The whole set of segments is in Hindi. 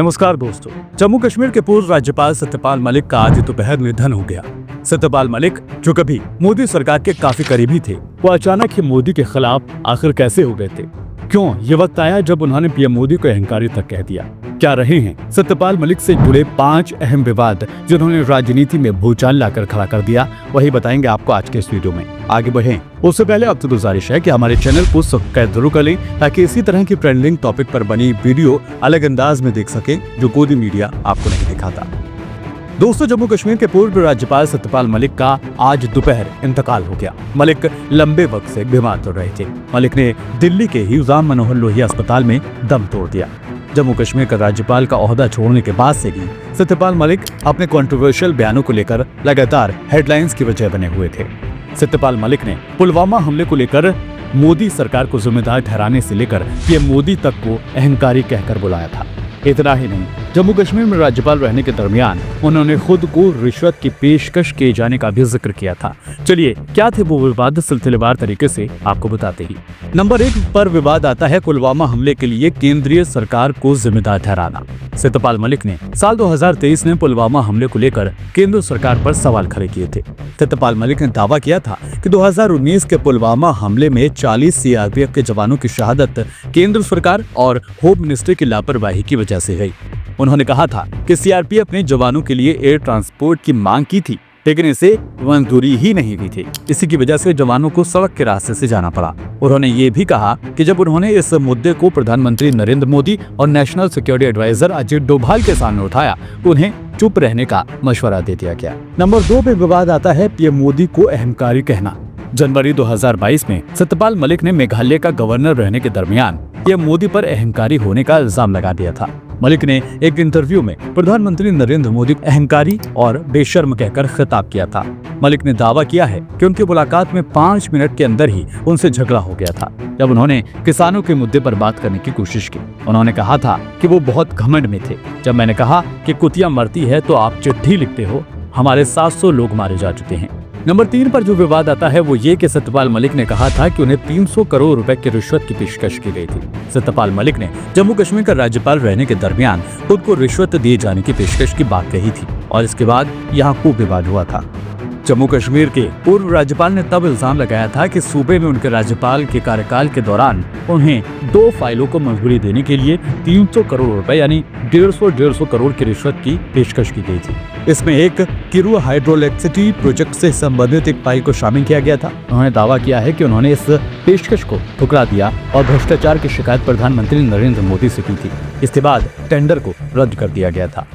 नमस्कार दोस्तों। जम्मू कश्मीर के पूर्व राज्यपाल सत्यपाल मलिक का आज दोपहर निधन हो गया। सत्यपाल मलिक जो कभी मोदी सरकार के काफी करीबी थे, वो अचानक ही मोदी के खिलाफ आखिर कैसे हो गए थे? क्यों ये वक्त आया जब उन्होंने पीएम मोदी को अहंकारी तक कह दिया? क्या रहे हैं सत्यपाल मलिक से जुड़े 5 अहम विवाद जिन्होंने राजनीति में भूचाल लाकर खड़ा कर दिया? वही बताएंगे आपको आज के इस वीडियो में। आगे बढ़ें उससे पहले आपसे गुजारिश है कि हमारे चैनल को सब्सक्राइब जरूर कर लें ताकि इसी तरह की ट्रेंडिंग टॉपिक पर बनी वीडियो अलग अंदाज में देख सके जो गोदी मीडिया आपको नहीं दिखाता। दोस्तों, जम्मू कश्मीर के पूर्व राज्यपाल सत्यपाल मलिक का आज दोपहर इंतकाल हो गया। मलिक लंबे वक्त से बीमार चल रहे थे। मलिक ने दिल्ली के ही जाम मनोहर लोहिया अस्पताल में दम तोड़ दिया। जम्मू कश्मीर का राज्यपाल का ओहदा छोड़ने के बाद से ही सत्यपाल मलिक अपने कंट्रोवर्शियल बयानों को लेकर लगातार हेडलाइंस की वजह बने हुए थे। सत्यपाल मलिक ने पुलवामा हमले को लेकर मोदी सरकार को जिम्मेदार ठहराने से लेकर पीएम मोदी तक को अहंकारी कहकर बुलाया था। इतना ही नहीं, जम्मू कश्मीर में राज्यपाल रहने के दरमियान उन्होंने खुद को रिश्वत की पेशकश किए जाने का भी जिक्र किया था। चलिए, क्या थे वो विवाद, सिलसिलेवार तरीके से आपको बताते ही। नंबर 1 पर विवाद आता है पुलवामा हमले के लिए केंद्रीय सरकार को जिम्मेदार ठहराना। सत्यपाल मलिक ने साल 2023 में पुलवामा हमले को लेकर केंद्र सरकार पर सवाल खड़े किए थे। सत्यपाल मलिक ने दावा किया था कि 2019 के पुलवामा हमले में 40 सीआरपीएफ के जवानों की शहादत केंद्र सरकार और होम मिनिस्ट्री की लापरवाही की वजह से हुई। उन्होंने कहा था कि सीआरपीएफ ने जवानों के लिए एयर ट्रांसपोर्ट की मांग की थी, लेकिन इसे मंजूरी ही नहीं दी थी। इसी की वजह से जवानों को सड़क के रास्ते से जाना पड़ा। उन्होंने ये भी कहा कि जब उन्होंने इस मुद्दे को प्रधानमंत्री नरेंद्र मोदी और national security adviser Ajit Doval के सामने उठाया तो उन्हें चुप रहने का मशवरा दे दिया गया। नंबर 2 पे विवाद आता है पीएम मोदी को अहंकारी कहना। जनवरी 2022 में सत्यपाल मलिक ने मेघालय का गवर्नर रहने के दरमियान पीएम मोदी पर अहंकारी होने का इल्जाम लगा दिया था। मलिक ने एक इंटरव्यू में प्रधानमंत्री नरेंद्र मोदी को अहंकारी और बेशर्म कहकर खिताब किया था। मलिक ने दावा किया है कि उनकी मुलाकात में 5 मिनट के अंदर ही उनसे झगड़ा हो गया था जब उन्होंने किसानों के मुद्दे पर बात करने की कोशिश की। उन्होंने कहा था कि वो बहुत घमंड में थे। जब मैंने कहा कि कुतिया मरती है तो आप चिट्ठी लिखते हो, हमारे 700 लोग मारे जा चुके हैं। नंबर 3 पर जो विवाद आता है वो ये कि सत्यपाल मलिक ने कहा था कि उन्हें 300 करोड़ रुपए की रिश्वत की पेशकश की गई थी। सत्यपाल मलिक ने जम्मू कश्मीर का राज्यपाल रहने के दरमियान खुद को रिश्वत दिए जाने की पेशकश की बात कही थी और इसके बाद यहाँ खूब विवाद हुआ था। जम्मू कश्मीर के पूर्व राज्यपाल ने तब इल्जाम लगाया था कि सूबे में उनके राज्यपाल के कार्यकाल के दौरान उन्हें 2 फाइलों को मंजूरी देने के लिए 300 करोड़ रुपए यानी 150 करोड़ की रिश्वत की पेशकश की गई थी। इसमें एक किरू हाइड्रोइलेक्ट्रिसिटी प्रोजेक्ट से संबंधित एक फाइल को शामिल किया गया था। उन्होंने दावा किया है कि उन्होंने इस पेशकश को ठुकरा दिया और भ्रष्टाचार की शिकायत प्रधानमंत्री नरेंद्र मोदी से की थी। इसके बाद टेंडर को रद्द कर दिया गया था।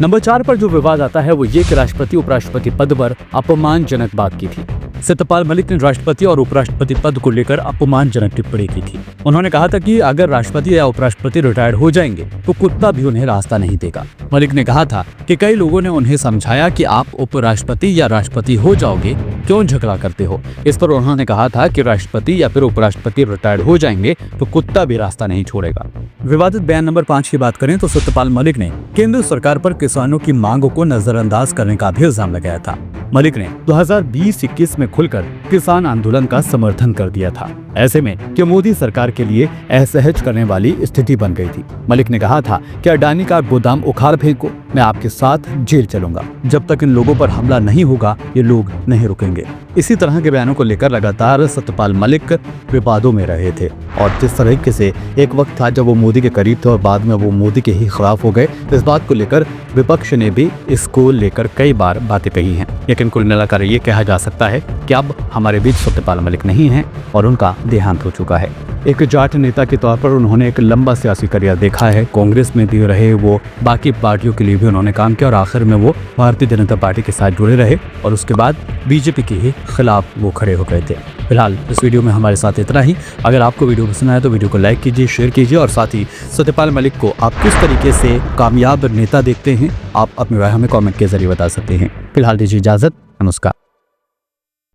नंबर 4 पर जो विवाद आता है वो ये कि राष्ट्रपति उपराष्ट्रपति पद पर अपमानजनक बात की थी। सत्यपाल मलिक ने राष्ट्रपति और उपराष्ट्रपति पद को लेकर अपमानजनक टिप्पणी की थी। उन्होंने कहा था कि अगर राष्ट्रपति या उपराष्ट्रपति रिटायर्ड हो जाएंगे तो कुत्ता भी उन्हें रास्ता नहीं देगा। मलिक ने कहा था कि कई लोगों ने उन्हें समझाया कि आप उपराष्ट्रपति या राष्ट्रपति हो जाओगे, क्यों झगड़ा करते हो। इस पर उन्होंने कहा था कि राष्ट्रपति या फिर उपराष्ट्रपति रिटायर्ड हो जाएंगे तो कुत्ता भी रास्ता नहीं छोड़ेगा। विवादित बयान नंबर 5 की बात करें तो सत्यपाल मलिक ने केंद्र सरकार पर किसानों की मांगों को नजरअंदाज करने का भी इल्जाम लगाया था। मलिक ने 2020-21 में खुलकर किसान आंदोलन का समर्थन कर दिया था। ऐसे में कि मोदी सरकार के लिए असहज करने वाली स्थिति बन गई थी। मलिक ने कहा था कि अडानी का गोदाम उखाड़ फेंको, मैं आपके साथ जेल चलूंगा। जब तक इन लोगों पर हमला नहीं होगा ये लोग नहीं रुकेंगे। इसी तरह के बयानों को लेकर लगातार सत्यपाल मलिक विवादों में रहे थे और जिस तरीके से एक वक्त था जब वो मोदी के करीब थे और बाद में वो मोदी के ही खिलाफ हो गए, इस बात को लेकर विपक्ष ने भी इसको लेकर कई बार बातें कही हैं। लेकिन कुल मिलाकर ये कहा जा सकता है कि अब हमारे बीच सत्यपाल मलिक नहीं हैं और उनका देहांत हो चुका है। एक जाट नेता के तौर पर उन्होंने एक लंबा सियासी करियर देखा है। कांग्रेस में भी रहे वो, बाकी पार्टियों के लिए भी उन्होंने काम किया और आखिर में वो भारतीय जनता पार्टी के साथ जुड़े रहे और उसके बाद बीजेपी के ही खिलाफ वो खड़े हो गए थे। फिलहाल इस वीडियो में हमारे साथ इतना ही। अगर आपको वीडियो पसंद आया तो वीडियो को लाइक कीजिए, शेयर कीजिए और साथ ही सत्यपाल मलिक को आप किस तरीके से कामयाब नेता देखते हैं आप अपनी राय हमें कॉमेंट के जरिए बता सकते हैं। फिलहाल दीजिए इजाजत, नमस्कार।